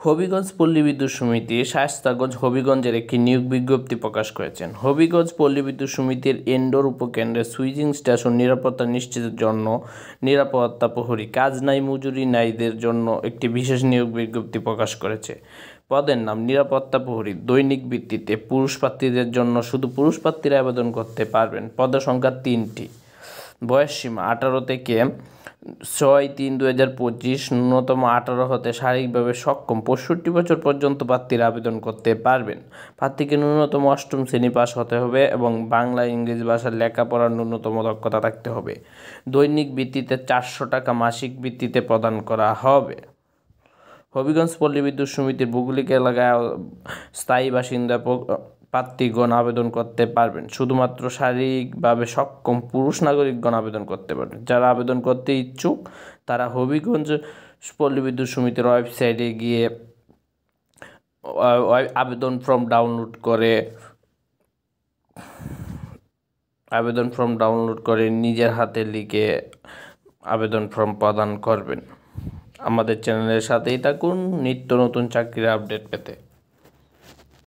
হবিগঞ্জ পল্লী বিদ্যুৎ সমিতি শায়েস্তাগঞ্জ হবিগঞ্জের একটি নিয়োগ বিজ্ঞপ্তি প্রকাশ করেছেন। হবিগঞ্জ পল্লী বিদ্যুৎ সমিতির এন্ডোর উপকেন্দ্রে সুইচিং স্টেশন নিরাপত্তা নিশ্চিতের জন্য নিরাপত্তা প্রহরী কাজ নাই মজুরি নাইদের জন্য একটি বিশেষ নিয়োগ বিজ্ঞপ্তি প্রকাশ করেছে। পদের নাম নিরাপত্তা প্রহরী, দৈনিক ভিত্তিতে। পুরুষ প্রার্থীদের জন্য শুধু পুরুষ প্রার্থীরা আবেদন করতে পারবেন। পদের সংখ্যা 3টি। বয়সসীমা 18 থেকে 6/3/2025। ন্যূনতম 18 হতে শারীরিকভাবে সক্ষম 65 বছর পর্যন্ত প্রার্থীরা আবেদন করতে পারবেন। প্রার্থীকে ন্যূনতম 8ম শ্রেণী পাস হতে হবে এবং বাংলা ইংরেজি ভাষার লেখাপড়ার ন্যূনতম দক্ষতা থাকতে হবে। দৈনিক ভিত্তিতে 400 টাকা মাসিক ভিত্তিতে প্রদান করা হবে। হবিগঞ্জ পল্লী বিদ্যুৎ সমিতির ভৌগোলিক এলাকায় স্থায়ী বাসিন্দা প্রার্থীগণ আবেদন করতে পারবেন। শুধুমাত্র শারীরিকভাবে সক্ষম পুরুষ নাগরিকগণ আবেদন করতে পারবেন। যারা আবেদন করতে ইচ্ছুক তারা হবিগঞ্জ পল্লী বিদ্যুৎ সমিতির ওয়েবসাইটে গিয়ে আবেদন ফর্ম ডাউনলোড করে নিজের হাতে লিখে আবেদন ফর্ম প্রদান করবেন। আমাদের চ্যানেলের সাথেই থাকুন নিত্য নতুন চাকরির আপডেট পেতে।